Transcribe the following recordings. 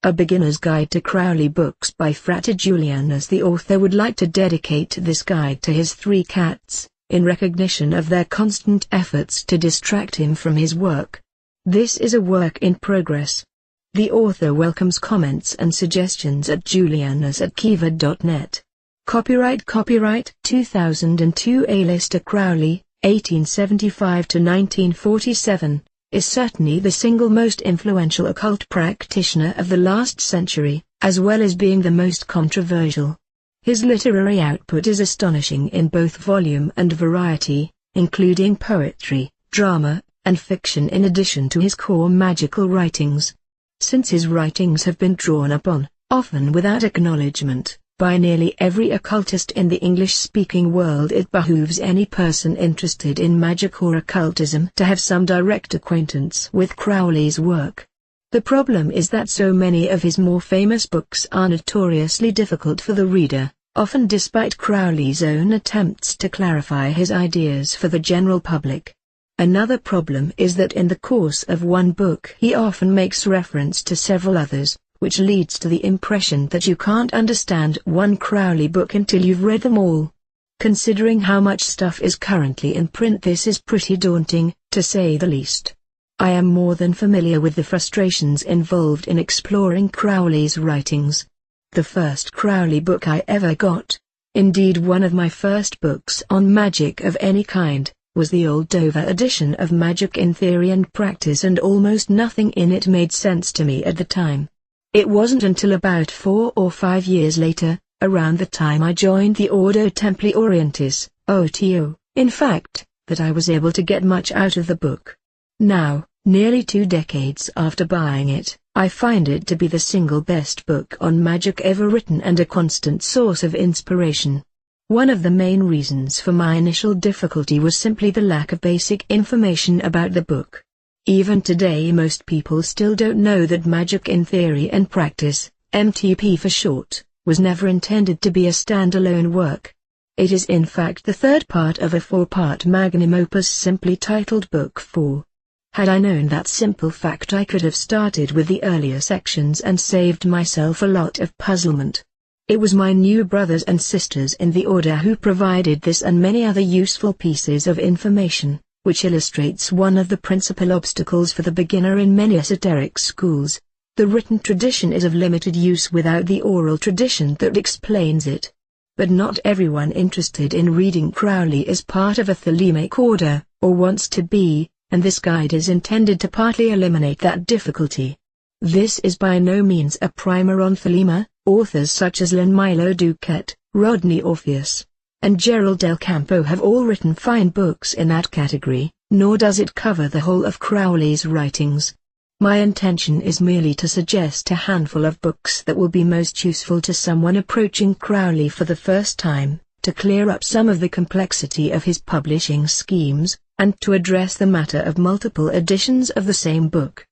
A Beginner's Guide to Crowley Books by Frate Julianus. The author would like to dedicate this guide to his 3 cats, in recognition of their constant efforts to distract him from his work. This is a work in progress. The author welcomes comments and suggestions at julianus@kiva.net. Copyright 2002. Aleister Crowley, 1875 to 1947. Is certainly the single most influential occult practitioner of the last century, as well as being the most controversial. His literary output is astonishing in both volume and variety, including poetry, drama, and fiction in addition to his core magical writings. Since his writings have been drawn upon, often without acknowledgement, by nearly every occultist in the English-speaking world, it behooves any person interested in magic or occultism to have some direct acquaintance with Crowley's work. The problem is that so many of his more famous books are notoriously difficult for the reader, often despite Crowley's own attempts to clarify his ideas for the general public. Another problem is that in the course of one book he often makes reference to several others, which leads to the impression that you can't understand one Crowley book until you've read them all. Considering how much stuff is currently in print, this is pretty daunting, to say the least. I am more than familiar with the frustrations involved in exploring Crowley's writings. The first Crowley book I ever got, indeed one of my first books on magic of any kind, was the old Dover edition of Magic in Theory and Practice, and almost nothing in it made sense to me at the time. It wasn't until about 4 or 5 years later, around the time I joined the Ordo Templi Orientis, OTO, in fact, that I was able to get much out of the book. Now, nearly 2 decades after buying it, I find it to be the single best book on magic ever written and a constant source of inspiration. One of the main reasons for my initial difficulty was simply the lack of basic information about the book. Even today most people still don't know that Magic in Theory and Practice, MTP for short, was never intended to be a standalone work. It is in fact the third part of a 4-part magnum opus simply titled Book 4. Had I known that simple fact, I could have started with the earlier sections and saved myself a lot of puzzlement. It was my new brothers and sisters in the order who provided this and many other useful pieces of information, which illustrates one of the principal obstacles for the beginner in many esoteric schools. The written tradition is of limited use without the oral tradition that explains it. But not everyone interested in reading Crowley is part of a Thelemic order, or wants to be, and this guide is intended to partly eliminate that difficulty. This is by no means a primer on Thelema. Authors such as Lynn Milo Duquette, Rodney Orpheus, and Gerald Del Campo have all written fine books in that category, nor does it cover the whole of Crowley's writings. My intention is merely to suggest a handful of books that will be most useful to someone approaching Crowley for the first time, to clear up some of the complexity of his publishing schemes, and to address the matter of multiple editions of the same book.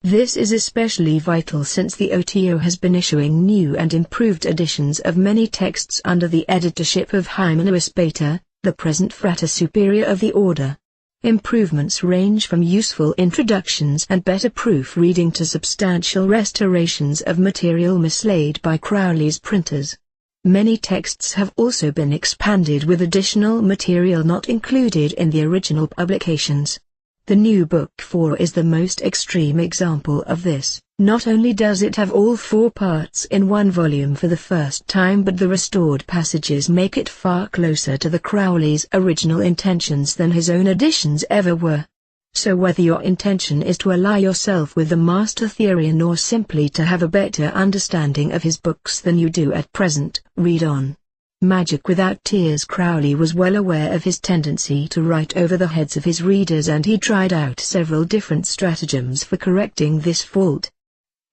This is especially vital since the OTO has been issuing new and improved editions of many texts under the editorship of Hymenaeus Beta, the present Frater Superior of the Order. Improvements range from useful introductions and better proofreading to substantial restorations of material mislaid by Crowley's printers. Many texts have also been expanded with additional material not included in the original publications. The new Book 4 is the most extreme example of this. Not only does it have all 4 parts in one volume for the first time, but the restored passages make it far closer to the Crowley's original intentions than his own editions ever were. So whether your intention is to ally yourself with the Master Theorian or simply to have a better understanding of his books than you do at present, read on. Magic Without Tears. Crowley was well aware of his tendency to write over the heads of his readers, and he tried out several different stratagems for correcting this fault.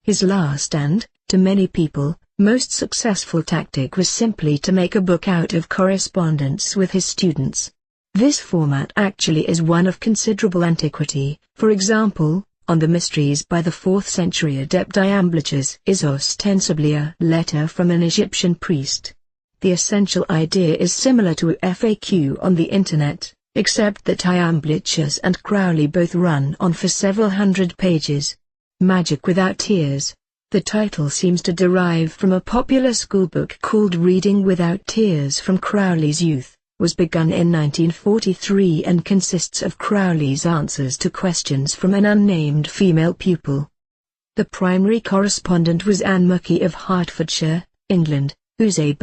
His last and, to many people, most successful tactic was simply to make a book out of correspondence with his students. This format actually is one of considerable antiquity. For example, on the Mysteries by the 4th century adept Iamblichus is ostensibly a letter from an Egyptian priest. The essential idea is similar to a FAQ on the internet, except that Iamblichus and Crowley both run on for several hundred pages. Magic Without Tears. The title seems to derive from a popular schoolbook called Reading Without Tears from Crowley's youth, was begun in 1943 and consists of Crowley's answers to questions from an unnamed female pupil. The primary correspondent was Anne Murky of Hertfordshire, England, whose A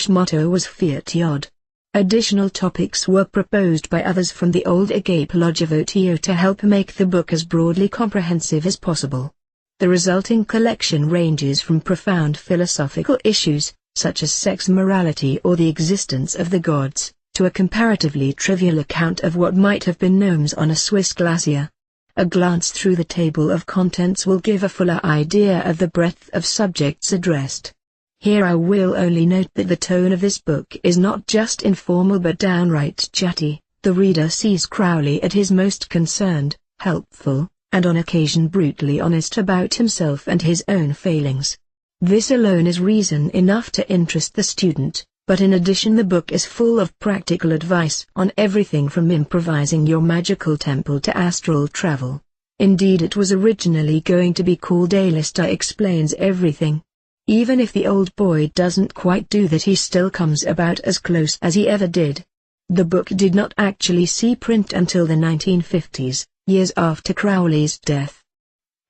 motto was Fiat Yod. Additional topics were proposed by others from the old Agape Logivotio to help make the book as broadly comprehensive as possible. The resulting collection ranges from profound philosophical issues, such as sex morality or the existence of the gods, to a comparatively trivial account of what might have been gnomes on a Swiss glacier. A glance through the table of contents will give a fuller idea of the breadth of subjects addressed. Here I will only note that the tone of this book is not just informal but downright chatty. The reader sees Crowley at his most concerned, helpful, and on occasion brutally honest about himself and his own failings. This alone is reason enough to interest the student, but in addition the book is full of practical advice on everything from improvising your magical temple to astral travel. Indeed, it was originally going to be called Aleister Explains Everything. Even if the old boy doesn't quite do that, he still comes about as close as he ever did. The book did not actually see print until the 1950s, years after Crowley's death.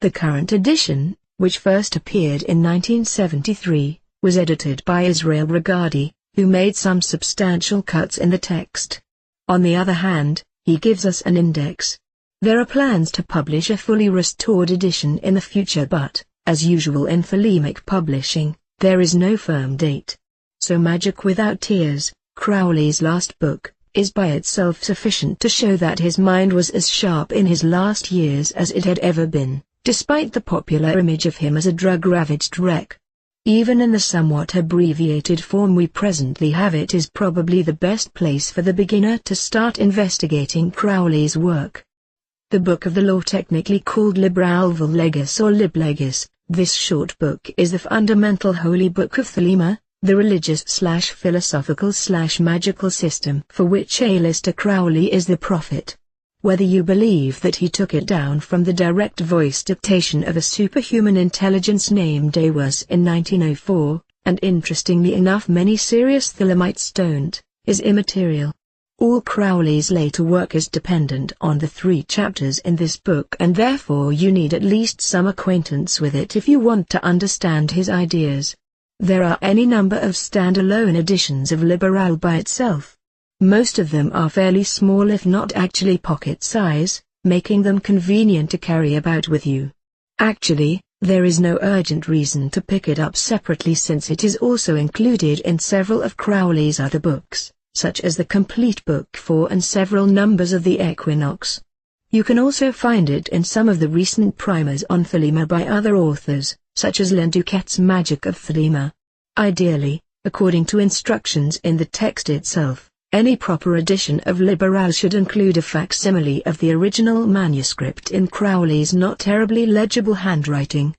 The current edition, which first appeared in 1973, was edited by Israel Regardie, who made some substantial cuts in the text. On the other hand, he gives us an index. There are plans to publish a fully restored edition in the future, but, as usual in Thelemic publishing, there is no firm date. So Magic Without Tears, Crowley's last book, is by itself sufficient to show that his mind was as sharp in his last years as it had ever been, despite the popular image of him as a drug-ravaged wreck. Even in the somewhat abbreviated form we presently have, it is probably the best place for the beginner to start investigating Crowley's work. The Book of the Law, technically called Libra Alval Legis or Lib Legis, this short book is the fundamental holy book of Thelema, the religious/philosophical/magical system for which Aleister Crowley is the prophet. Whether you believe that he took it down from the direct voice dictation of a superhuman intelligence named Awas in 1904, and interestingly enough many serious Thelemites don't, is immaterial. All Crowley's later work is dependent on the 3 chapters in this book, and therefore you need at least some acquaintance with it if you want to understand his ideas. There are any number of standalone editions of Liberal by itself. Most of them are fairly small, if not actually pocket size, making them convenient to carry about with you. Actually, there is no urgent reason to pick it up separately, since it is also included in several of Crowley's other books, such as the Complete Book 4 and several numbers of the Equinox. You can also find it in some of the recent primers on Thelema by other authors, such as Len Duquette's Magic of Thelema. Ideally, according to instructions in the text itself, any proper edition of Liberal should include a facsimile of the original manuscript in Crowley's not terribly legible handwriting.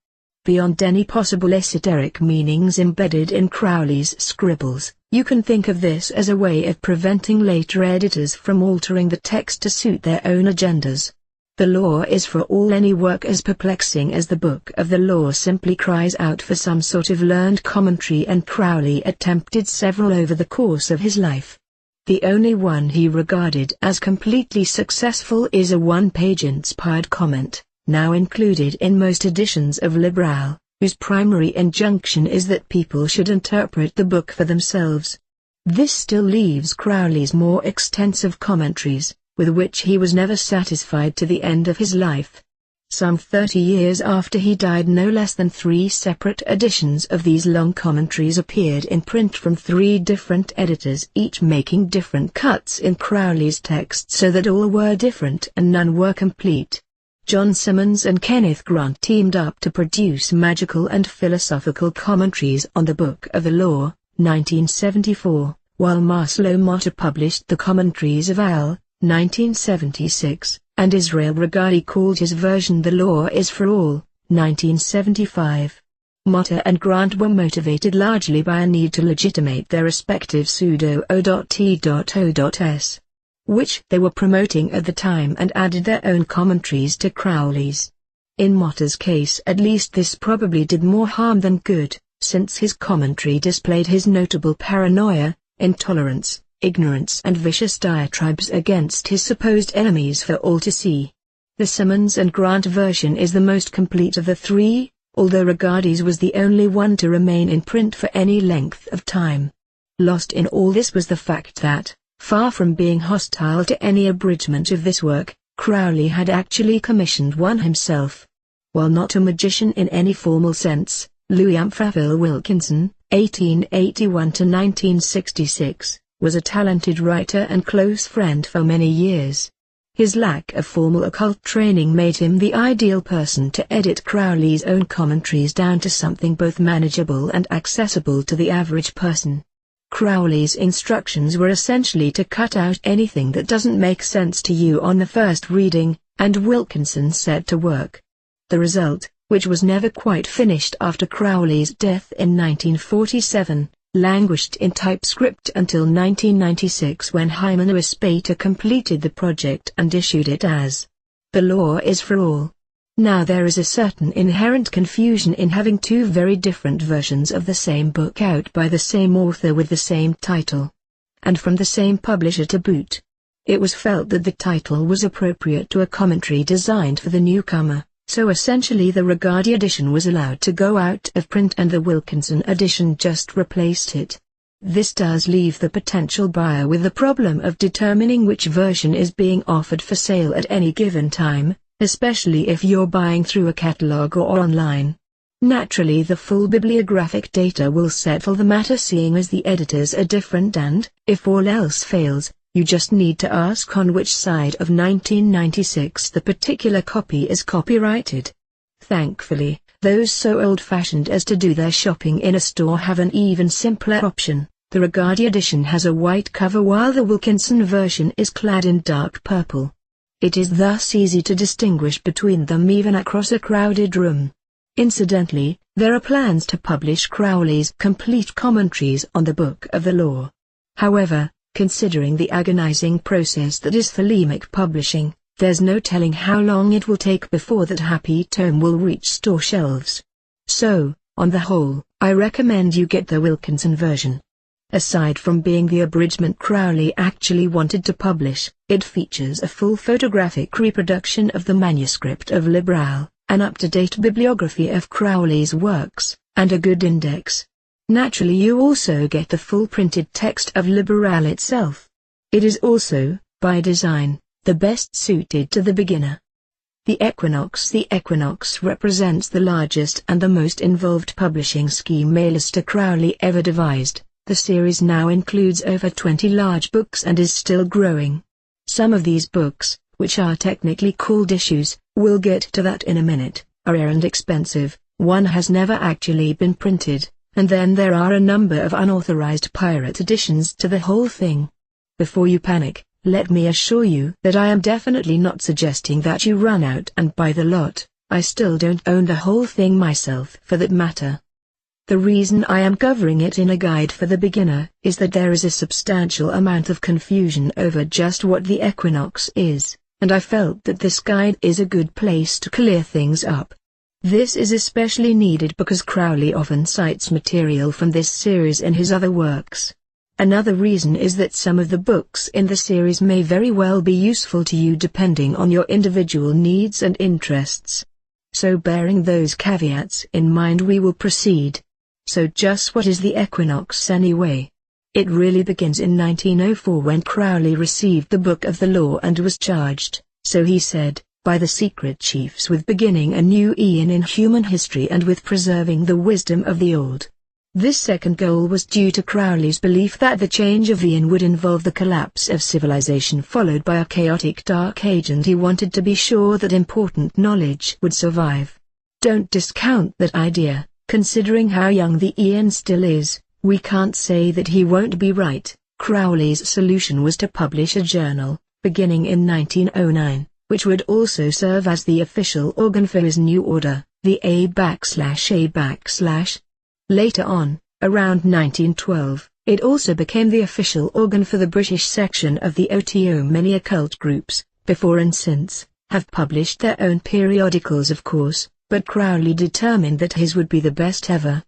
Beyond any possible esoteric meanings embedded in Crowley's scribbles, you can think of this as a way of preventing later editors from altering the text to suit their own agendas. The Law is for all any work as perplexing as the Book of the Law simply cries out for some sort of learned commentary, and Crowley attempted several over the course of his life. The only one he regarded as completely successful is a one-page inspired comment, now included in most editions of Liberal, whose primary injunction is that people should interpret the book for themselves. This still leaves Crowley's more extensive commentaries, with which he was never satisfied to the end of his life. Some 30 years after he died, no less than 3 separate editions of these long commentaries appeared in print from 3 different editors, each making different cuts in Crowley's text so that all were different and none were complete. John Simmons and Kenneth Grant teamed up to produce magical and philosophical commentaries on the Book of the Law, 1974, while Marcelo Motta published the commentaries of Al, 1976, and Israel Regardie called his version The Law is for All, 1975. Motta and Grant were motivated largely by a need to legitimate their respective pseudo-O.T.O.S, which they were promoting at the time, and added their own commentaries to Crowley's. In Motter's case at least this probably did more harm than good, since his commentary displayed his notable paranoia, intolerance, ignorance and vicious diatribes against his supposed enemies for all to see. The Simmons and Grant version is the most complete of the three, although Regardie's was the only one to remain in print for any length of time. Lost in all this was the fact that, far from being hostile to any abridgment of this work, Crowley had actually commissioned one himself. While not a magician in any formal sense, Louis Amphraville Wilkinson, 1881–1966, was a talented writer and close friend for many years. His lack of formal occult training made him the ideal person to edit Crowley's own commentaries down to something both manageable and accessible to the average person. Crowley's instructions were essentially to cut out anything that doesn't make sense to you on the first reading, and Wilkinson set to work. The result, which was never quite finished after Crowley's death in 1947, languished in typescript until 1996 when Hymenaeus Pater completed the project and issued it as The Law is for All. Now there is a certain inherent confusion in having two very different versions of the same book out by the same author with the same title, and from the same publisher to boot. It was felt that the title was appropriate to a commentary designed for the newcomer, so essentially the Regardie edition was allowed to go out of print and the Wilkinson edition just replaced it. This does leave the potential buyer with the problem of determining which version is being offered for sale at any given time, especially if you're buying through a catalog or online. Naturally the full bibliographic data will settle the matter seeing as the editors are different and, if all else fails, you just need to ask on which side of 1996 the particular copy is copyrighted. Thankfully, those so old-fashioned as to do their shopping in a store have an even simpler option. The Regardie edition has a white cover while the Wilkinson version is clad in dark purple. It is thus easy to distinguish between them even across a crowded room. Incidentally, there are plans to publish Crowley's complete commentaries on the Book of the Law. However, considering the agonizing process that is thelemic publishing, there's no telling how long it will take before that happy tome will reach store shelves. So, on the whole, I recommend you get the Wilkinson version. Aside from being the abridgment Crowley actually wanted to publish, it features a full photographic reproduction of the manuscript of Liberal, an up-to-date bibliography of Crowley's works, and a good index. Naturally you also get the full printed text of Liberal itself. It is also, by design, the best suited to the beginner. The Equinox represents the largest and the most involved publishing scheme Aleister Crowley ever devised. The series now includes over 20 large books and is still growing. Some of these books, which are technically called issues, we'll get to that in a minute, are rare and expensive. One has never actually been printed, and then there are a number of unauthorized pirate editions to the whole thing. Before you panic, let me assure you that I am definitely not suggesting that you run out and buy the lot. I still don't own the whole thing myself for that matter. The reason I am covering it in a guide for the beginner is that there is a substantial amount of confusion over just what the Equinox is, and I felt that this guide is a good place to clear things up. This is especially needed because Crowley often cites material from this series in his other works. Another reason is that some of the books in the series may very well be useful to you depending on your individual needs and interests. So bearing those caveats in mind we will proceed. So just what is the Equinox anyway? It really begins in 1904 when Crowley received the Book of the Law and was charged, so he said, by the secret chiefs with beginning a new eon in human history and with preserving the wisdom of the old. This second goal was due to Crowley's belief that the change of eon would involve the collapse of civilization followed by a chaotic dark age and he wanted to be sure that important knowledge would survive. Don't discount that idea. Considering how young the eon still is, we can't say that he won't be right. Crowley's solution was to publish a journal, beginning in 1909, which would also serve as the official organ for his new order, the A/A/. Later on, around 1912, it also became the official organ for the British section of the OTO. Many occult groups, before and since, have published their own periodicals of course, but Crowley determined that his would be the best ever.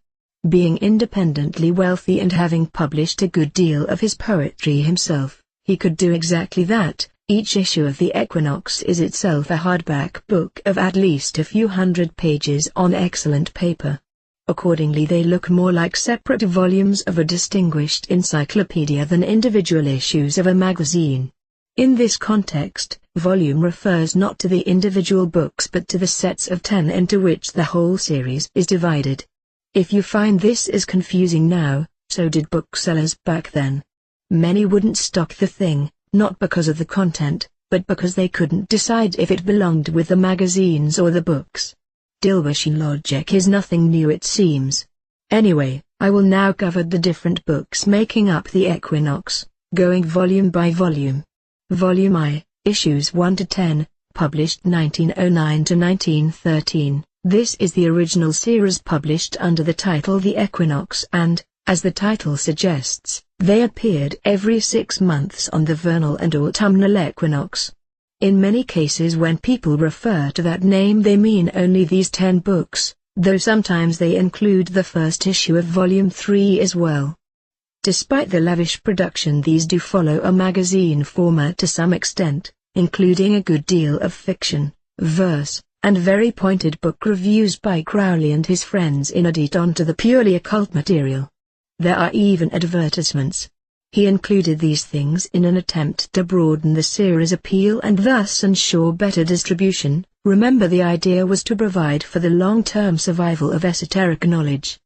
Being independently wealthy and having published a good deal of his poetry himself, he could do exactly that. Each issue of the Equinox is itself a hardback book of at least a few hundred pages on excellent paper. Accordingly they look more like separate volumes of a distinguished encyclopedia than individual issues of a magazine. In this context, volume refers not to the individual books but to the sets of 10 into which the whole series is divided. If you find this is confusing now, so did booksellers back then. Many wouldn't stock the thing, not because of the content, but because they couldn't decide if it belonged with the magazines or the books. Dilbashian logic is nothing new it seems. Anyway, I will now cover the different books making up the Equinox, going volume by volume. Volume I, issues 1 to 10, published 1909 to 1913. This is the original series published under the title The Equinox and, as the title suggests, they appeared every 6 months on the vernal and autumnal equinox. In many cases when people refer to that name they mean only these 10 books, though sometimes they include the first issue of Volume 3 as well. Despite the lavish production these do follow a magazine format to some extent, including a good deal of fiction, verse, and very pointed book reviews by Crowley and his friends in addition to the purely occult material. There are even advertisements. He included these things in an attempt to broaden the series' appeal and thus ensure better distribution. Remember, the idea was to provide for the long-term survival of esoteric knowledge.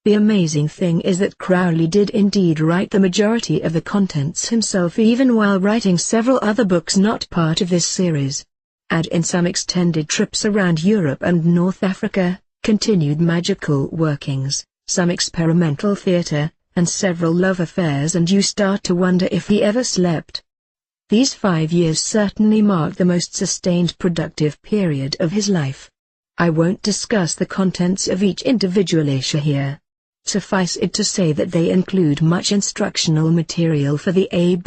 The amazing thing is that Crowley did indeed write the majority of the contents himself even while writing several other books not part of this series. Add in some extended trips around Europe and North Africa, continued magical workings, some experimental theater, and several love affairs and you start to wonder if he ever slept. These 5 years certainly mark the most sustained productive period of his life. I won't discuss the contents of each individual issue here. Suffice it to say that they include much instructional material for the A/A/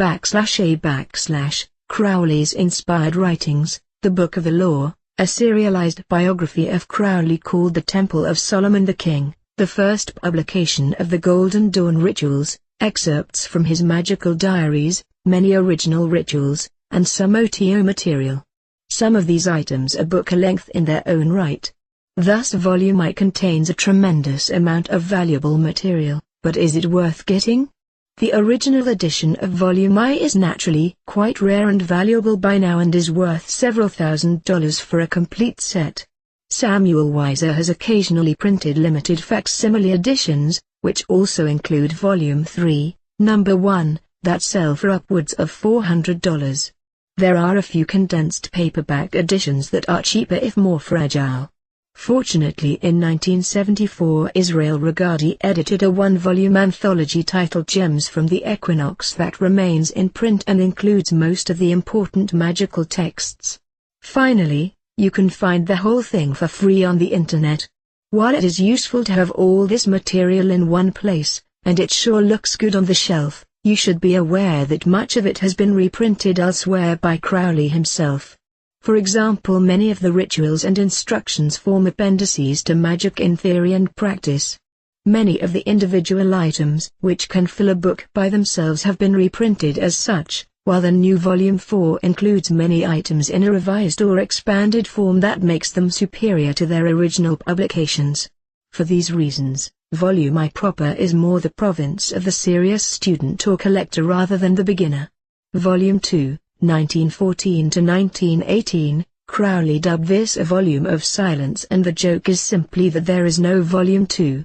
Crowley's inspired writings, the Book of the Law, a serialized biography of Crowley called The Temple of Solomon the King, the first publication of the Golden Dawn rituals, excerpts from his magical diaries, many original rituals, and some OTO material. Some of these items are book-length in their own right. Thus Volume I contains a tremendous amount of valuable material, but is it worth getting? The original edition of Volume I is naturally quite rare and valuable by now and is worth several $1,000s for a complete set. Samuel Weiser has occasionally printed limited facsimile editions, which also include Volume 3, Number 1, that sell for upwards of $400. There are a few condensed paperback editions that are cheaper if more fragile. Fortunately in 1974 Israel Regardie edited a 1-volume anthology titled Gems from the Equinox that remains in print and includes most of the important magical texts. Finally, you can find the whole thing for free on the internet. While it is useful to have all this material in one place, and it sure looks good on the shelf, you should be aware that much of it has been reprinted elsewhere by Crowley himself. For example, many of the rituals and instructions form appendices to Magic in Theory and Practice. Many of the individual items which can fill a book by themselves have been reprinted as such, while the new Volume 4 includes many items in a revised or expanded form that makes them superior to their original publications. For these reasons, Volume I proper is more the province of the serious student or collector rather than the beginner. Volume 2, 1914 to 1918, Crowley dubbed this a volume of silence, and the joke is simply that there is no Volume 2.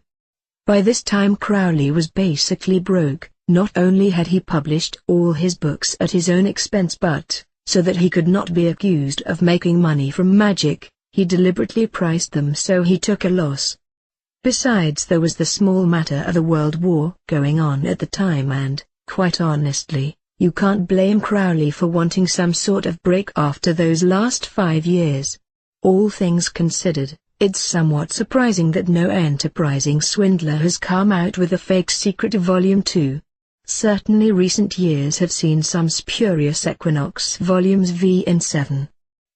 By this time Crowley was basically broke. Not only had he published all his books at his own expense but, so that he could not be accused of making money from magic, he deliberately priced them so he took a loss. Besides, there was the small matter of the World War going on at the time and, quite honestly, you can't blame Crowley for wanting some sort of break after those last 5 years. All things considered, it's somewhat surprising that no enterprising swindler has come out with a fake secret Volume 2. Certainly recent years have seen some spurious Equinox volumes V in 7.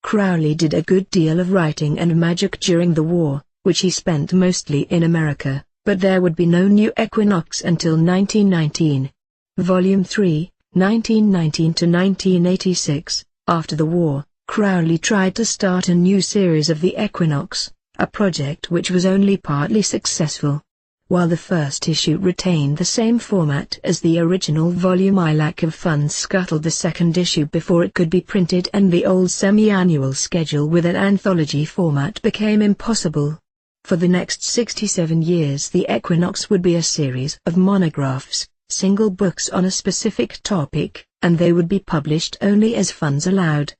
Crowley did a good deal of writing and magic during the war, which he spent mostly in America, but there would be no new equinox until 1919. Volume 3, 1919 to 1986. After the war, Crowley tried to start a new series of the Equinox, a project which was only partly successful. While the first issue retained the same format as the original volume, lack of funds scuttled the second issue before it could be printed, and the old semi-annual schedule with an anthology format became impossible. For the next 67 years the Equinox would be a series of monographs, single books on a specific topic, and they would be published only as funds allowed.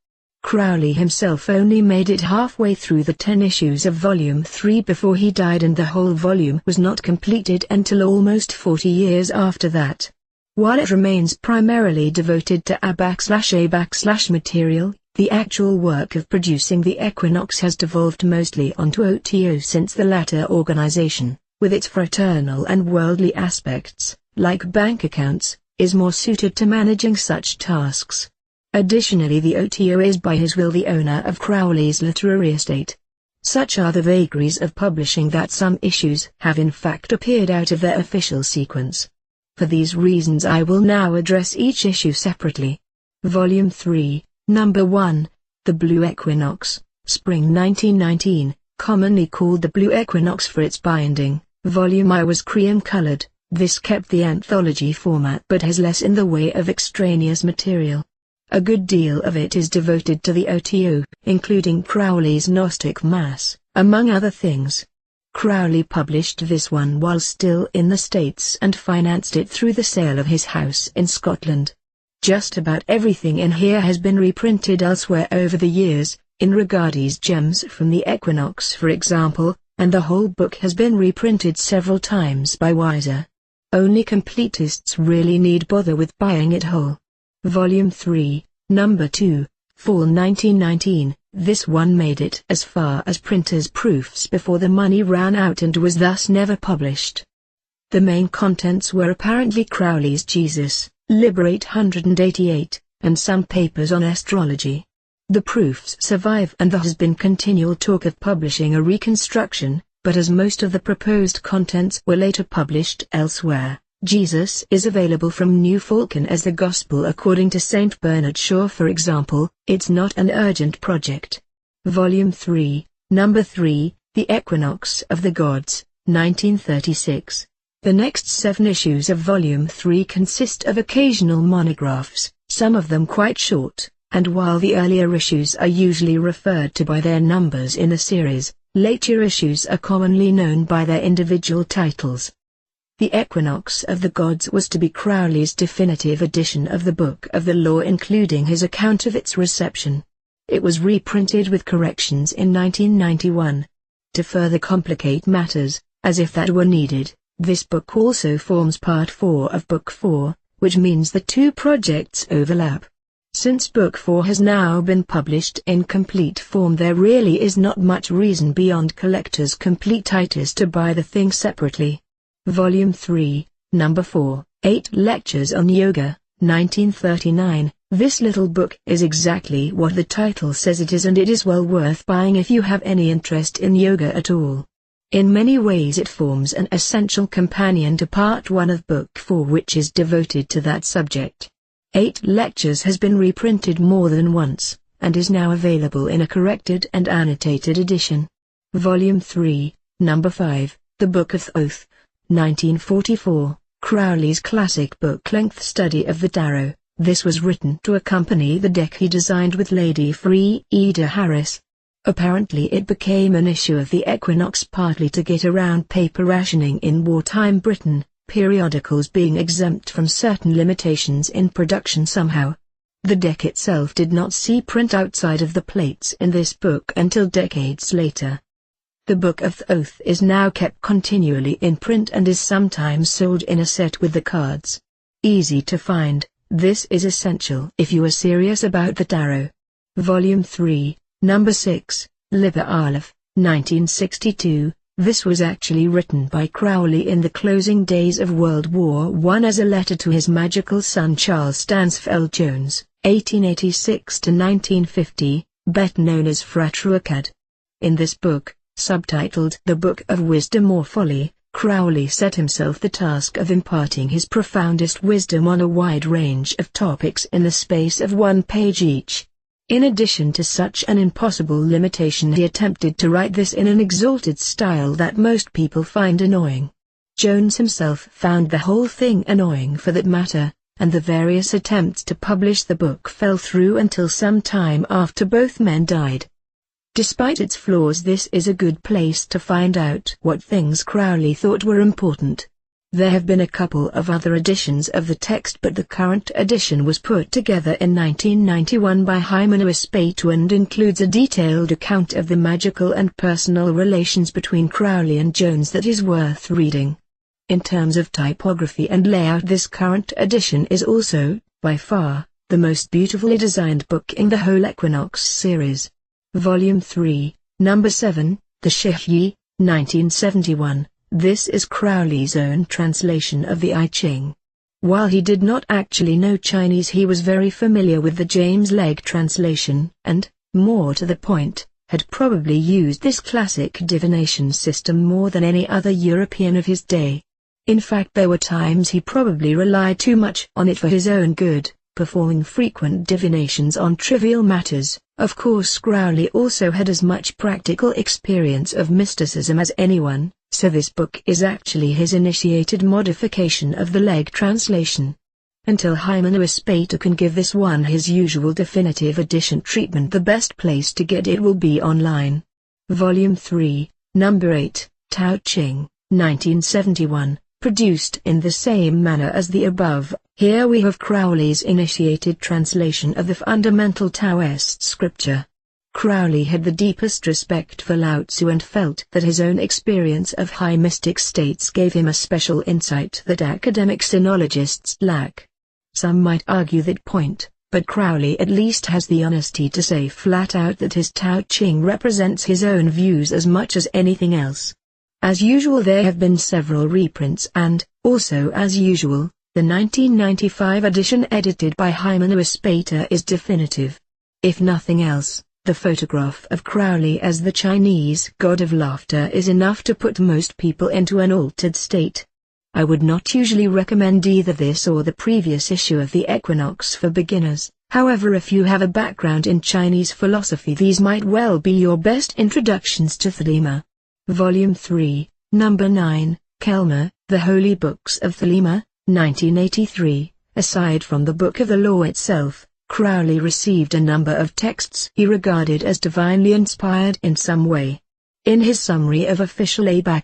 Crowley himself only made it halfway through the 10 issues of Volume 3 before he died, and the whole volume was not completed until almost 40 years after that. While it remains primarily devoted to A/A/ material, the actual work of producing the Equinox has devolved mostly onto OTO, since the latter organization, with its fraternal and worldly aspects, like bank accounts, is more suited to managing such tasks. Additionally, the OTO is by his will the owner of Crowley's literary estate. Such are the vagaries of publishing that some issues have in fact appeared out of their official sequence. For these reasons I will now address each issue separately. Volume 3, Number 1, The Blue Equinox, Spring 1919, commonly called the Blue Equinox for its binding. Volume I was cream-colored. This kept the anthology format but has less in the way of extraneous material. A good deal of it is devoted to the OTO, including Crowley's Gnostic Mass, among other things. Crowley published this one while still in the States and financed it through the sale of his house in Scotland. Just about everything in here has been reprinted elsewhere over the years, in Regardie's Gems from the Equinox for example, and the whole book has been reprinted several times by Weiser. Only completists really need bother with buying it whole. Volume 3, Number 2, Fall 1919, this one made it as far as printer's proofs before the money ran out and was thus never published. The main contents were apparently Crowley's Jesus, Liberate 188, and some papers on astrology. The proofs survive and there has been continual talk of publishing a reconstruction, but as most of the proposed contents were later published elsewhere, Jesus is available from New Falcon as the Gospel according to St. Bernard Shaw for example. It's not an urgent project. Volume 3, Number 3, The Equinox of the Gods, 1936. The next 7 issues of Volume 3 consist of occasional monographs, some of them quite short, and while the earlier issues are usually referred to by their numbers in the series, later issues are commonly known by their individual titles. The Equinox of the Gods was to be Crowley's definitive edition of the Book of the Law, including his account of its reception. It was reprinted with corrections in 1991. To further complicate matters, as if that were needed, this book also forms Part 4 of Book 4, which means the two projects overlap. Since Book 4 has now been published in complete form, there really is not much reason beyond collector's completitis to buy the thing separately. Volume 3, Number 4, 8 Lectures on Yoga, 1939. This little book is exactly what the title says it is, and it is well worth buying if you have any interest in yoga at all. In many ways it forms an essential companion to Part 1 of Book 4, which is devoted to that subject. 8 Lectures has been reprinted more than once, and is now available in a corrected and annotated edition. Volume 3, Number 5, The Book of Thoth, 1944, Crowley's classic book-length study of the tarot. This was written to accompany the deck he designed with Lady Frieda Harris. Apparently it became an issue of the Equinox partly to get around paper rationing in wartime Britain, periodicals being exempt from certain limitations in production somehow. The deck itself did not see print outside of the plates in this book until decades later. The Book of Thoth is now kept continually in print and is sometimes sold in a set with the cards. Easy to find, this is essential if you are serious about the tarot. Volume 3, Number 6, Liber Aleph, 1962. This was actually written by Crowley in the closing days of World War I as a letter to his magical son Charles Stansfeld Jones, 1886 to 1950, better known as Fratruakad. In this book, subtitled The Book of Wisdom or Folly, Crowley set himself the task of imparting his profoundest wisdom on a wide range of topics in the space of one page each. In addition to such an impossible limitation, he attempted to write this in an exalted style that most people find annoying. Jones himself found the whole thing annoying for that matter, and the various attempts to publish the book fell through until some time after both men died. Despite its flaws, this is a good place to find out what things Crowley thought were important. There have been a couple of other editions of the text, but the current edition was put together in 1991 by Hymen Aleister and includes a detailed account of the magical and personal relations between Crowley and Jones that is worth reading. In terms of typography and layout, this current edition is also, by far, the most beautifully designed book in the whole Equinox series. Volume 3, Number 7, The Shih-Yi, 1971. This is Crowley's own translation of the I Ching. While he did not actually know Chinese, he was very familiar with the James Legge translation, and, more to the point, had probably used this classic divination system more than any other European of his day. In fact, there were times he probably relied too much on it for his own good, performing frequent divinations on trivial matters. Of course, Crowley also had as much practical experience of mysticism as anyone, so this book is actually his initiated modification of the Legge translation. Until Hymen Aleister can give this one his usual definitive edition treatment, the best place to get it will be online. Volume 3, Number 8, Tao Ching, 1971, produced in the same manner as the above. Here we have Crowley's initiated translation of the fundamental Taoist scripture. Crowley had the deepest respect for Lao Tzu and felt that his own experience of high mystic states gave him a special insight that academic sinologists lack. Some might argue that point, but Crowley at least has the honesty to say flat out that his Tao Ching represents his own views as much as anything else. As usual, there have been several reprints and, also as usual, the 1995 edition edited by Hymen Aleister is definitive. If nothing else, the photograph of Crowley as the Chinese god of laughter is enough to put most people into an altered state. I would not usually recommend either this or the previous issue of the Equinox for beginners. However, if you have a background in Chinese philosophy, these might well be your best introductions to Thelema. Volume 3, Number 9, Kelma, The Holy Books of Thelema, 1983. Aside from the Book of the Law itself, Crowley received a number of texts he regarded as divinely inspired in some way. In his summary of official A/A/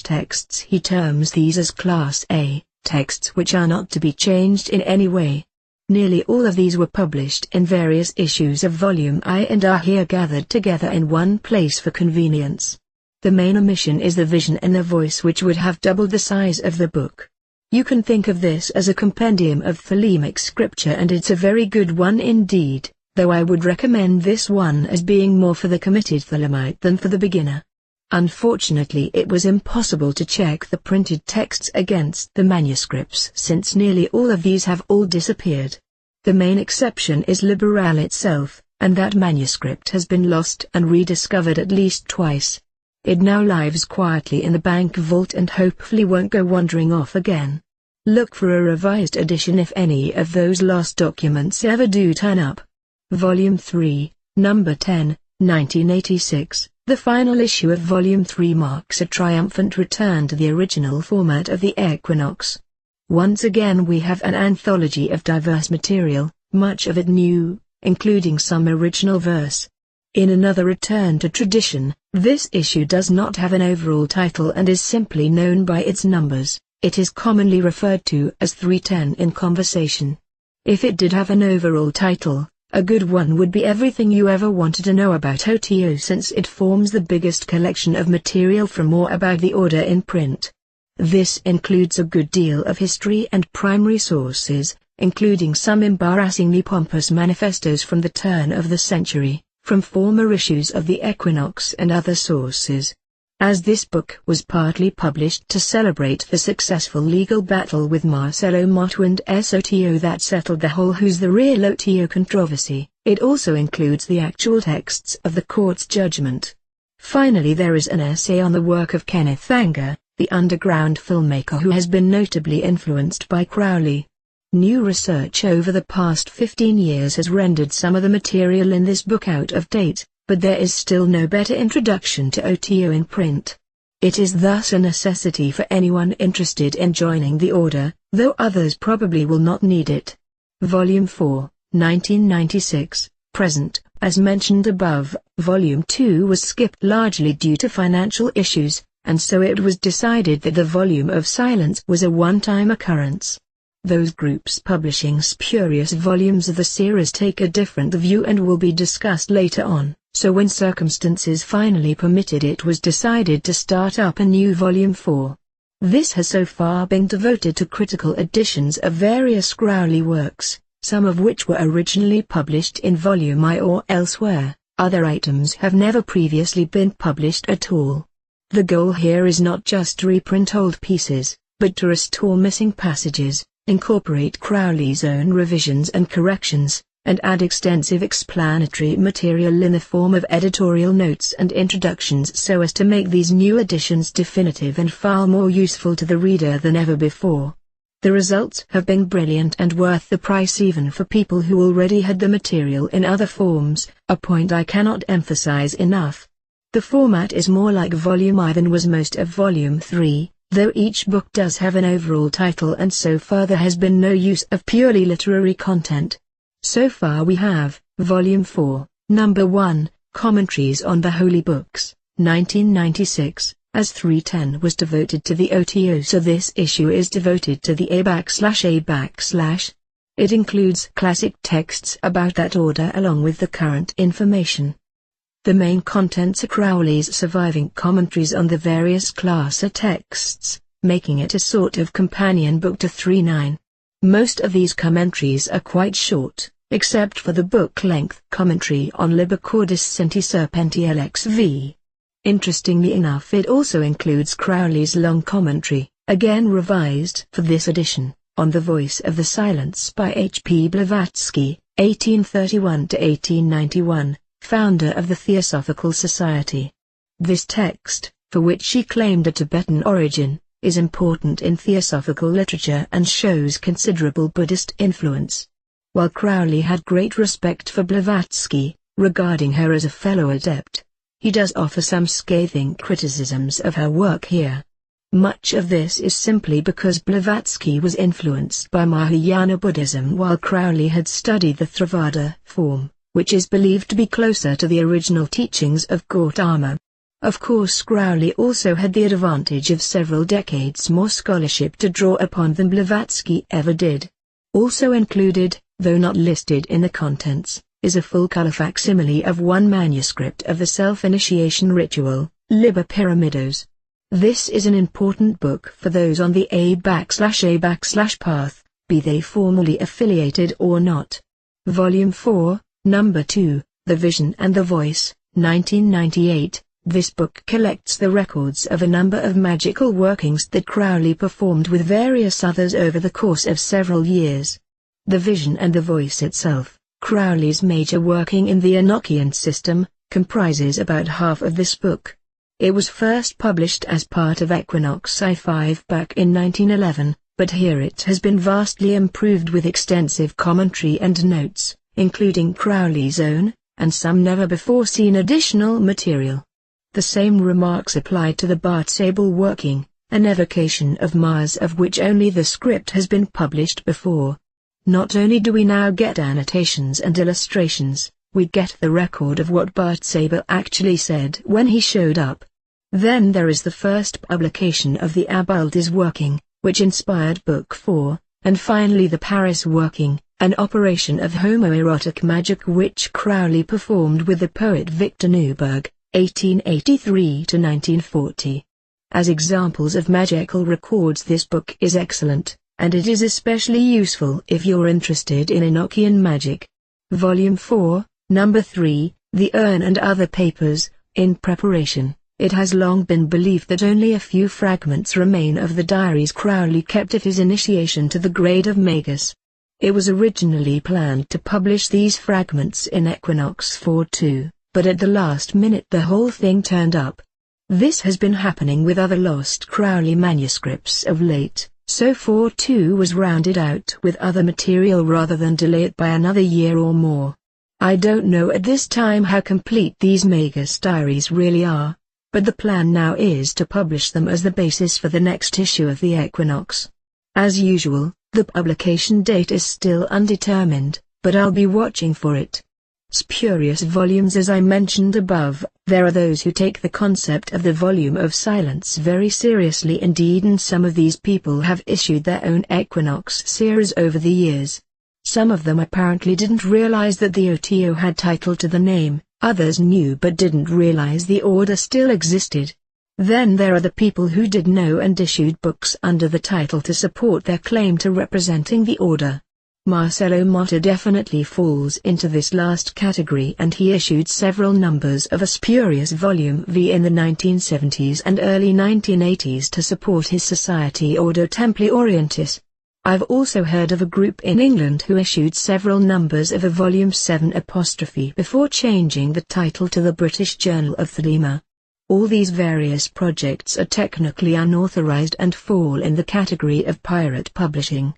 texts, he terms these as Class A texts, which are not to be changed in any way. Nearly all of these were published in various issues of Volume I and are here gathered together in one place for convenience. The main omission is the Vision in a Voice, which would have doubled the size of the book. You can think of this as a compendium of Thelemic scripture, and it's a very good one indeed, though I would recommend this one as being more for the committed Thelemite than for the beginner. Unfortunately, it was impossible to check the printed texts against the manuscripts, since nearly all of these have all disappeared. The main exception is Liberal itself, and that manuscript has been lost and rediscovered at least twice. It now lives quietly in the bank vault and hopefully won't go wandering off again. Look for a revised edition if any of those lost documents ever do turn up. Volume 3, Number 10, 1986. The final issue of Volume 3 marks a triumphant return to the original format of the Equinox. Once again we have an anthology of diverse material, much of it new, including some original verse. In another return to tradition, this issue does not have an overall title and is simply known by its numbers. It is commonly referred to as 310 in conversation. If it did have an overall title, a good one would be Everything You Ever Wanted to Know About OTO, since it forms the biggest collection of material from More About the Order in print. This includes a good deal of history and primary sources, including some embarrassingly pompous manifestos from the turn of the century, from former issues of the Equinox and other sources. As this book was partly published to celebrate the successful legal battle with Marcello Motto and SOTO that settled the whole Who's the Real OTO controversy, it also includes the actual texts of the court's judgment. Finally, there is an essay on the work of Kenneth Anger, the underground filmmaker who has been notably influenced by Crowley. New research over the past 15 years has rendered some of the material in this book out of date, but there is still no better introduction to OTO in print. It is thus a necessity for anyone interested in joining the order, though others probably will not need it. Volume 4, 1996, present. As mentioned above, Volume 2 was skipped largely due to financial issues, and so it was decided that the Volume of Silence was a one-time occurrence. Those groups publishing spurious volumes of the series take a different view and will be discussed later on, so when circumstances finally permitted, it was decided to start up a new Volume 4. This has so far been devoted to critical editions of various Crowley works, some of which were originally published in Volume I or elsewhere. Other items have never previously been published at all. The goal here is not just to reprint old pieces, but to restore missing passages, incorporate Crowley's own revisions and corrections, and add extensive explanatory material in the form of editorial notes and introductions so as to make these new editions definitive and far more useful to the reader than ever before. The results have been brilliant and worth the price even for people who already had the material in other forms, a point I cannot emphasize enough. The format is more like Volume I than was most of Volume 3, though each book does have an overall title, and so far there has been no use of purely literary content. So far we have, Volume 4, Number 1, Commentaries on the Holy Books, 1996, as 310 was devoted to the OTO, so this issue is devoted to the A/A/. It includes classic texts about that order along with the current information. The main contents are Crowley's surviving commentaries on the various classer texts, making it a sort of companion book to 3.9. Most of these commentaries are quite short, except for the book-length commentary on Liber Cordis Senti Serpenti LXV. Interestingly enough, it also includes Crowley's long commentary, again revised for this edition, on The Voice of the Silence by H. P. Blavatsky, 1831–1891. Founder of the Theosophical Society. This text, for which she claimed a Tibetan origin, is important in theosophical literature and shows considerable Buddhist influence. While Crowley had great respect for Blavatsky, regarding her as a fellow adept, he does offer some scathing criticisms of her work here. Much of this is simply because Blavatsky was influenced by Mahayana Buddhism while Crowley had studied the Theravada form, which is believed to be closer to the original teachings of Gautama. Of course, Crowley also had the advantage of several decades more scholarship to draw upon than Blavatsky ever did. Also included, though not listed in the contents, is a full-color facsimile of one manuscript of the self-initiation ritual, Liber Pyramidos. This is an important book for those on the A/A/ path, be they formally affiliated or not. Volume 4, Number 2, The Vision and the Voice, 1998. This book collects the records of a number of magical workings that Crowley performed with various others over the course of several years. The Vision and the Voice itself, Crowley's major working in the Enochian system, comprises about half of this book. It was first published as part of Equinox I-5 back in 1911, but here it has been vastly improved with extensive commentary and notes, including Crowley's own, and some never-before-seen additional material. The same remarks apply to the Bartsable working, an evocation of Mars of which only the script has been published before. Not only do we now get annotations and illustrations, we get the record of what Bartsable actually said when he showed up. Then there is the first publication of the Abaldes working, which inspired Book 4, and finally the Paris working, an operation of homoerotic magic which Crowley performed with the poet Victor Newburgh, 1883–1940. As examples of magical records, this book is excellent, and it is especially useful if you're interested in Enochian magic. Volume 4, Number 3, The Urn and Other Papers, in preparation, It has long been believed that only a few fragments remain of the diaries Crowley kept at his initiation to the grade of Magus. It was originally planned to publish these fragments in Equinox 4-2, but at the last minute the whole thing turned up. This has been happening with other lost Crowley manuscripts of late, so 4-2 was rounded out with other material rather than delay it by another year or more. I don't know at this time how complete these Magus diaries really are, but the plan now is to publish them as the basis for the next issue of the Equinox. As usual, the publication date is still undetermined, but I'll be watching for it. Spurious volumes. As I mentioned above, there are those who take the concept of the volume of silence very seriously indeed, and some of these people have issued their own Equinox series over the years. Some of them apparently didn't realize that the OTO had title to the name, others knew but didn't realize the order still existed. Then there are the people who did know and issued books under the title to support their claim to representing the order. Marcello Motta definitely falls into this last category, and he issued several numbers of a spurious volume V in the 1970s and early 1980s to support his society Ordo Templi Orientis. I've also heard of a group in England who issued several numbers of a volume 7' before changing the title to the British Journal of Thelema. All these various projects are technically unauthorized and fall in the category of pirate publishing.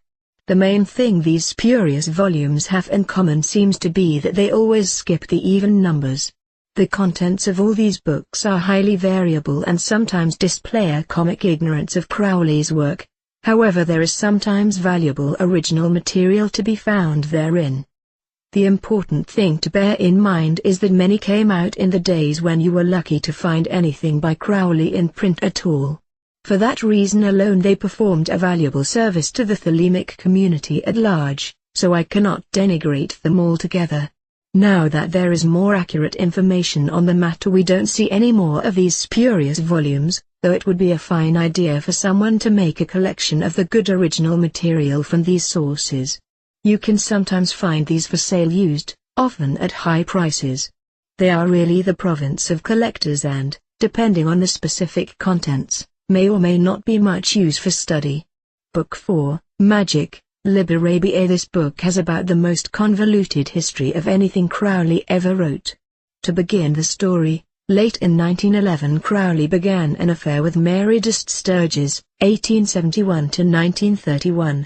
The main thing these spurious volumes have in common seems to be that they always skip the even numbers. The contents of all these books are highly variable and sometimes display a comic ignorance of Crowley's work. However, there is sometimes valuable original material to be found therein. The important thing to bear in mind is that many came out in the days when you were lucky to find anything by Crowley in print at all. For that reason alone they performed a valuable service to the Thelemic community at large, so I cannot denigrate them altogether. Now that there is more accurate information on the matter, we don't see any more of these spurious volumes, though it would be a fine idea for someone to make a collection of the good original material from these sources. You can sometimes find these for sale used, often at high prices. They are really the province of collectors and, depending on the specific contents, may or may not be much use for study. Book 4, Magic, Liberabia. This book has about the most convoluted history of anything Crowley ever wrote. To begin the story, late in 1911 Crowley began an affair with Mary Dest Sturges, 1871–1931.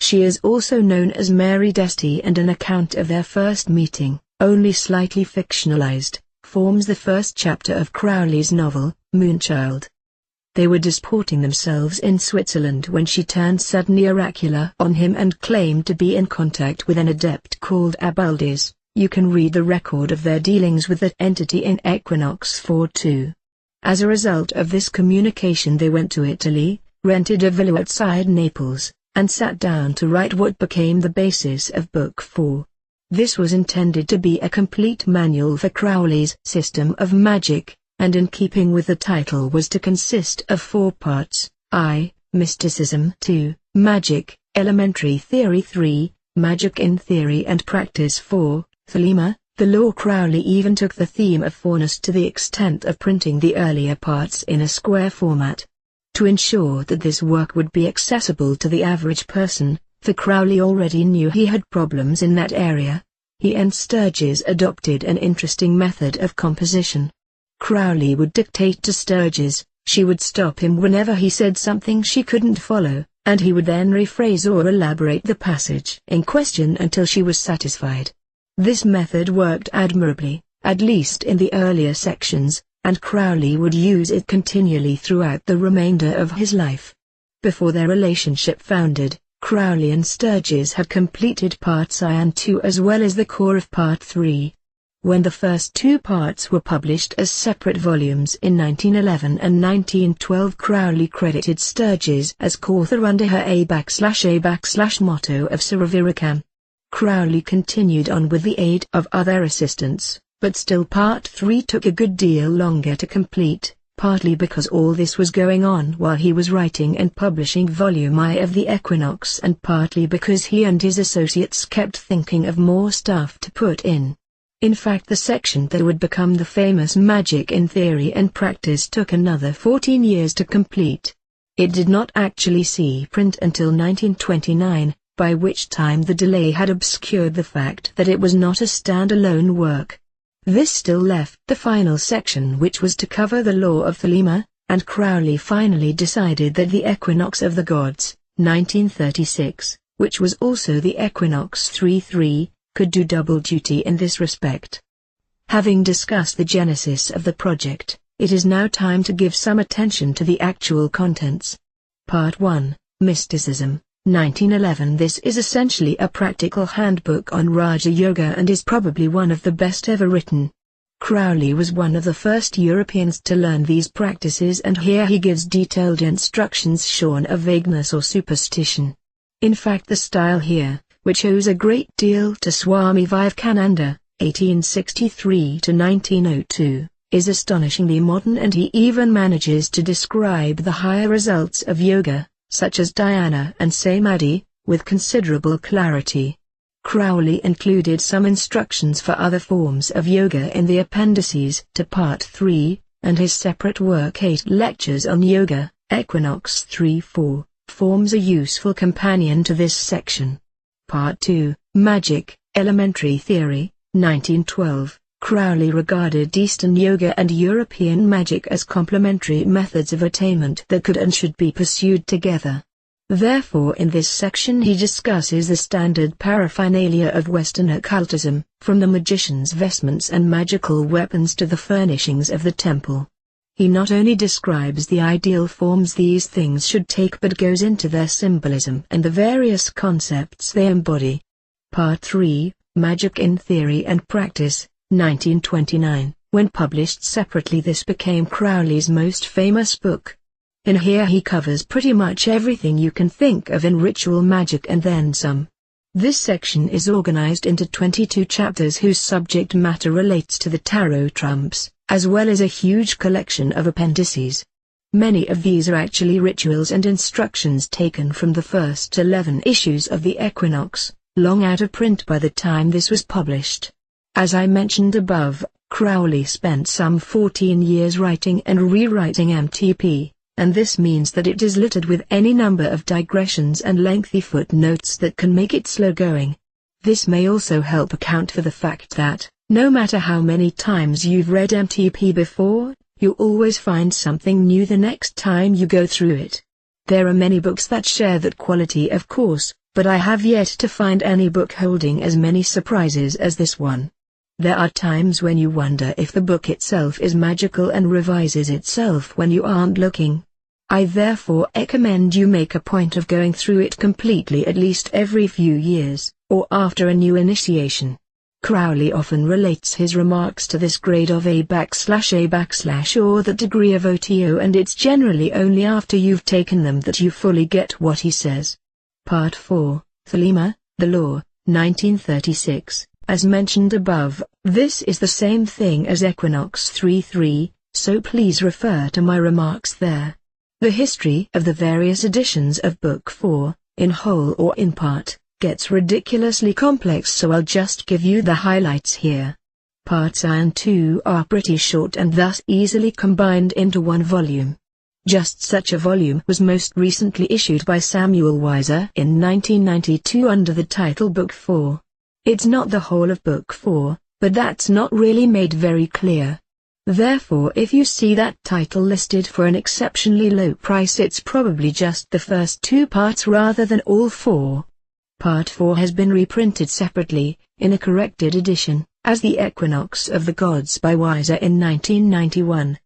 She is also known as Mary Desty, and an account of their first meeting, only slightly fictionalized, forms the first chapter of Crowley's novel, Moonchild. They were disporting themselves in Switzerland when she turned suddenly oracular on him and claimed to be in contact with an adept called Abuldes. You can read the record of their dealings with that entity in Equinox 4-2. As a result of this communication they went to Italy, rented a villa outside Naples, and sat down to write what became the basis of Book 4. This was intended to be a complete manual for Crowley's system of magic, and in keeping with the title was to consist of 4 parts, I, Mysticism 2, Magic, Elementary Theory 3, Magic in Theory and Practice 4, Thelema, the law. Crowley even took the theme of faunus to the extent of printing the earlier parts in a square format. To ensure that this work would be accessible to the average person, for Crowley already knew he had problems in that area, he and Sturges adopted an interesting method of composition. Crowley would dictate to Sturges, she would stop him whenever he said something she couldn't follow, and he would then rephrase or elaborate the passage in question until she was satisfied. This method worked admirably, at least in the earlier sections, and Crowley would use it continually throughout the remainder of his life. Before their relationship foundered, Crowley and Sturges had completed parts I and II as well as the core of part 3. When the first 2 parts were published as separate volumes in 1911 and 1912, Crowley credited Sturges as co-author under her A/A/motto of Saraviricam. Crowley continued on with the aid of other assistants, but still part 3 took a good deal longer to complete, partly because all this was going on while he was writing and publishing volume I of the Equinox, and partly because he and his associates kept thinking of more stuff to put in. In fact, the section that would become the famous Magic in Theory and Practice took another 14 years to complete. It did not actually see print until 1929, by which time the delay had obscured the fact that it was not a standalone work. This still left the final section, which was to cover the law of Thelema, and Crowley finally decided that the Equinox of the Gods, 1936, which was also the Equinox 3-3, could do double duty in this respect. Having discussed the genesis of the project, it is now time to give some attention to the actual contents. Part 1, Mysticism, 1911. This is essentially a practical handbook on Raja Yoga and is probably one of the best ever written. Crowley was one of the first Europeans to learn these practices, and here he gives detailed instructions shorn of vagueness or superstition. In fact, the style here, which owes a great deal to Swami Vivekananda, 1863–1902, is astonishingly modern, and he even manages to describe the higher results of yoga, such as dhyana and samadhi, with considerable clarity. Crowley included some instructions for other forms of yoga in the appendices to Part 3, and his separate work 8 lectures on yoga, Equinox 3-4, forms a useful companion to this section. Part 2, Magic, Elementary Theory, 1912. Crowley regarded Eastern yoga and European magic as complementary methods of attainment that could and should be pursued together. Therefore, in this section he discusses the standard paraphernalia of Western occultism, from the magician's vestments and magical weapons to the furnishings of the temple. He not only describes the ideal forms these things should take, but goes into their symbolism and the various concepts they embody. Part 3, Magic in Theory and Practice, 1929. When published separately, this became Crowley's most famous book. In here he covers pretty much everything you can think of in ritual magic and then some. This section is organized into 22 chapters whose subject matter relates to the tarot trumps, as well as a huge collection of appendices. Many of these are actually rituals and instructions taken from the first 11 issues of the Equinox, long out of print by the time this was published. As I mentioned above, Crowley spent some 14 years writing and rewriting MTP, and this means that it is littered with any number of digressions and lengthy footnotes that can make it slow going. This may also help account for the fact that, no matter how many times you've read MTP before, you'll always find something new the next time you go through it. There are many books that share that quality, of course, but I have yet to find any book holding as many surprises as this one. There are times when you wonder if the book itself is magical and revises itself when you aren't looking. I therefore recommend you make a point of going through it completely at least every few years, or after a new initiation. Crowley often relates his remarks to this grade of A/A/ or that degree of OTO, and it's generally only after you've taken them that you fully get what he says. Part 4, Thelema, the Law, 1936. As mentioned above, this is the same thing as Equinox 3-3, so please refer to my remarks there. The history of the various editions of Book 4, in whole or in part, gets ridiculously complex, so I'll just give you the highlights here. Parts 1 and 2 are pretty short and thus easily combined into one volume. Just such a volume was most recently issued by Samuel Weiser in 1992 under the title Book 4. It's not the whole of Book 4, but that's not really made very clear. Therefore, if you see that title listed for an exceptionally low price, it's probably just the first 2 parts rather than all 4. Part 4 has been reprinted separately, in a corrected edition, as The Equinox of the Gods by Weiser in 1991.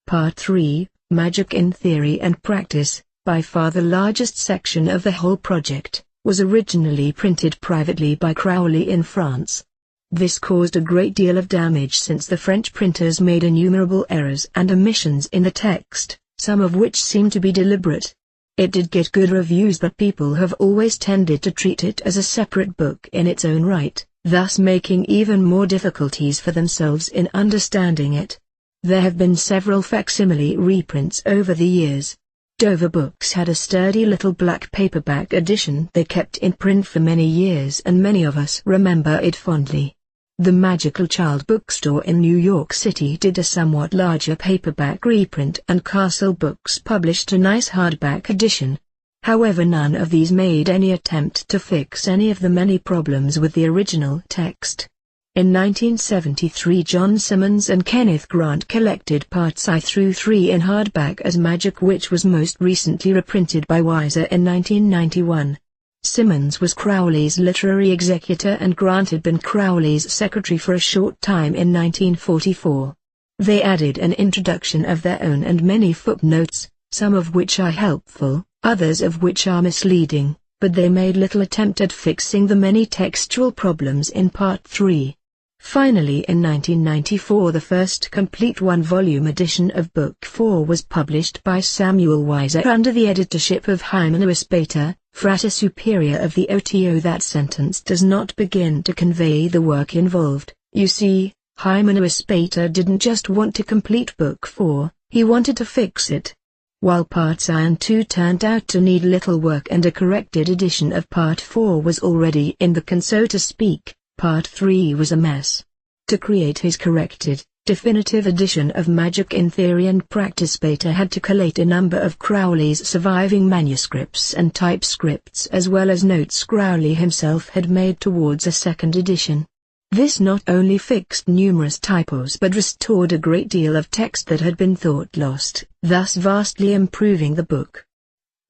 Part 3, Magic in Theory and Practice, by far the largest section of the whole project, was originally printed privately by Crowley in France. This caused a great deal of damage since the French printers made innumerable errors and omissions in the text, some of which seemed to be deliberate. It did get good reviews, but people have always tended to treat it as a separate book in its own right, thus making even more difficulties for themselves in understanding it. There have been several facsimile reprints over the years. Dover Books had a sturdy little black paperback edition they kept in print for many years, and many of us remember it fondly. The Magical Child Bookstore in New York City did a somewhat larger paperback reprint, and Castle Books published a nice hardback edition. However, none of these made any attempt to fix any of the many problems with the original text. In 1973, John Simmons and Kenneth Grant collected parts I through 3 in hardback as Magic, which was most recently reprinted by Weiser in 1991. Simmons was Crowley's literary executor and Grant had been Crowley's secretary for a short time in 1944. They added an introduction of their own and many footnotes, some of which are helpful, others of which are misleading, but they made little attempt at fixing the many textual problems in Part 3. Finally, in 1994, the first complete one-volume edition of Book 4 was published by Samuel Weiser under the editorship of Hymenus Beta, Frater Superior of the OTO. That sentence does not begin to convey the work involved. You see, Hymenus Beta didn't just want to complete Book 4, he wanted to fix it. While Parts I and 2 turned out to need little work and a corrected edition of Part 4 was already in the can, so to speak, Part 3 was a mess. To create his corrected, definitive edition of Magic in Theory and Practice, Beta had to collate a number of Crowley's surviving manuscripts and typescripts as well as notes Crowley himself had made towards a second edition. This not only fixed numerous typos but restored a great deal of text that had been thought lost, thus vastly improving the book.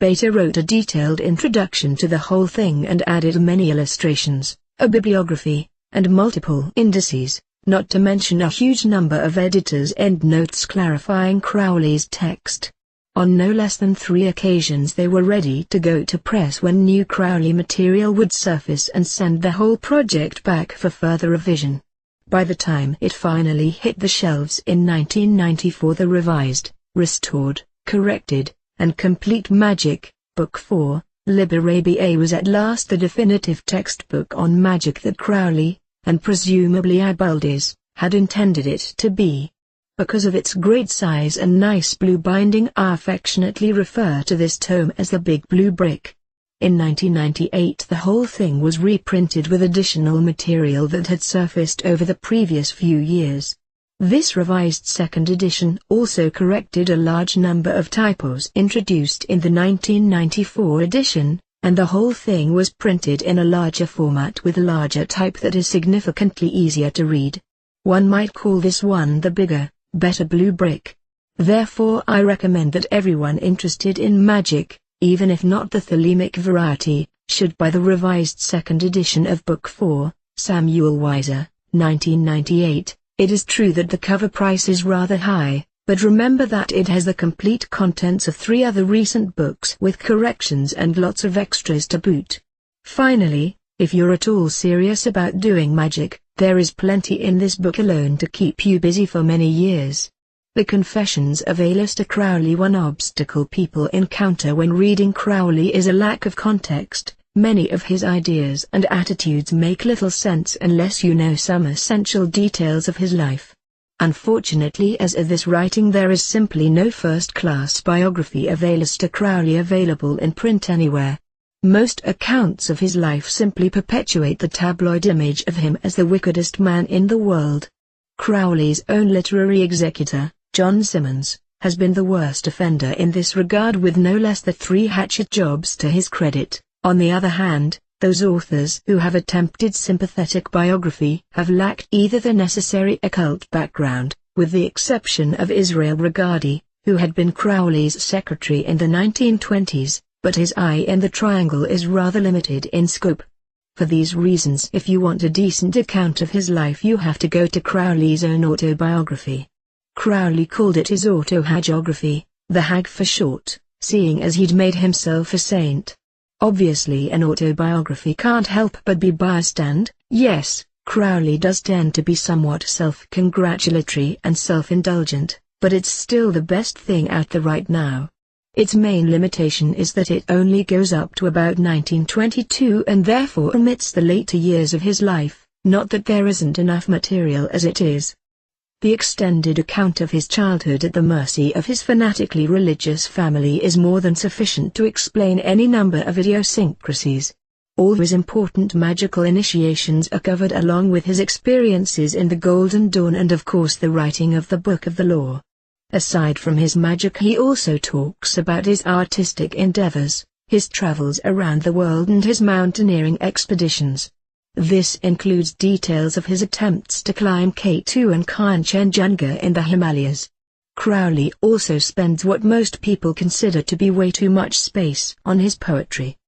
Beta wrote a detailed introduction to the whole thing and added many illustrations, a bibliography, and multiple indices, not to mention a huge number of editor's endnotes clarifying Crowley's text. On no less than 3 occasions they were ready to go to press when new Crowley material would surface and send the whole project back for further revision. By the time it finally hit the shelves in 1994, the revised, restored, corrected, and complete Magic, Book 4, Liber ABA was at last the definitive textbook on magic that Crowley, and presumably Abuldis, had intended it to be. Because of its great size and nice blue binding, I affectionately refer to this tome as the Big Blue Brick. In 1998 the whole thing was reprinted with additional material that had surfaced over the previous few years. This revised second edition also corrected a large number of typos introduced in the 1994 edition, and the whole thing was printed in a larger format with larger type that is significantly easier to read. One might call this one the bigger, better Blue Brick. Therefore I recommend that everyone interested in magic, even if not the thelemic variety, should buy the revised second edition of Book 4, Samuel Weiser, 1998. It is true that the cover price is rather high, but remember that it has the complete contents of 3 other recent books with corrections and lots of extras to boot. Finally, if you're at all serious about doing magic, there is plenty in this book alone to keep you busy for many years. The Confessions of Aleister Crowley. One obstacle people encounter when reading Crowley is a lack of context. Many of his ideas and attitudes make little sense unless you know some essential details of his life. Unfortunately, as of this writing, there is simply no first-class biography of Aleister Crowley available in print anywhere. Most accounts of his life simply perpetuate the tabloid image of him as the wickedest man in the world. Crowley's own literary executor, John Simmons, has been the worst offender in this regard with no less than 3 hatchet jobs to his credit. On the other hand, those authors who have attempted sympathetic biography have lacked either the necessary occult background, with the exception of Israel Regardie, who had been Crowley's secretary in the 1920s, but his eye in the triangle is rather limited in scope. For these reasons, if you want a decent account of his life, you have to go to Crowley's own autobiography. Crowley called it his autohagiography, the hag for short, seeing as he'd made himself a saint. Obviously an autobiography can't help but be biased, and, yes, Crowley does tend to be somewhat self-congratulatory and self-indulgent, but it's still the best thing out there right now. Its main limitation is that it only goes up to about 1922 and therefore omits the later years of his life, not that there isn't enough material as it is. The extended account of his childhood at the mercy of his fanatically religious family is more than sufficient to explain any number of idiosyncrasies. All his important magical initiations are covered along with his experiences in the Golden Dawn and of course the writing of the Book of the Law. Aside from his magic, he also talks about his artistic endeavors, his travels around the world and his mountaineering expeditions. This includes details of his attempts to climb K2 and Kanchenjunga in the Himalayas. Crowley also spends what most people consider to be way too much space on his poetry.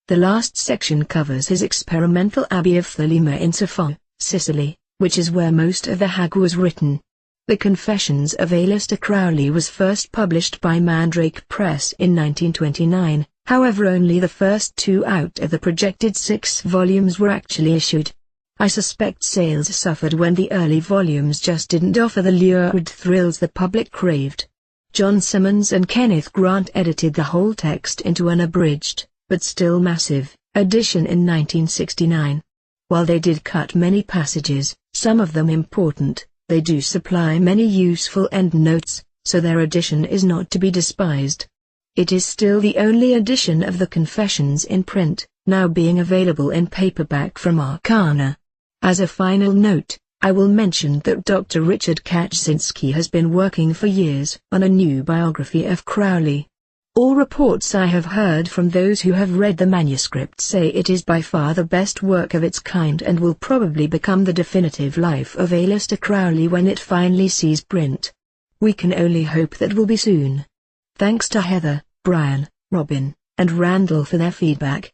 The last section covers his experimental abbey of Thelema in Safo, Sicily, which is where most of the Hag was written. The Confessions of Aleister Crowley was first published by Mandrake Press in 1929, however only the first 2 out of the projected 6 volumes were actually issued. I suspect sales suffered when the early volumes just didn't offer the lurid thrills the public craved. John Simmons and Kenneth Grant edited the whole text into an abridged, but still massive, edition in 1969. While they did cut many passages, some of them important, they do supply many useful endnotes, so their edition is not to be despised. It is still the only edition of the Confessions in print, now being available in paperback from Arcana. As a final note, I will mention that Dr. Richard Kaczynski has been working for years on a new biography of Crowley. All reports I have heard from those who have read the manuscript say it is by far the best work of its kind and will probably become the definitive life of Aleister Crowley when it finally sees print. We can only hope that will be soon. Thanks to Heather, Brian, Robin, and Randall for their feedback.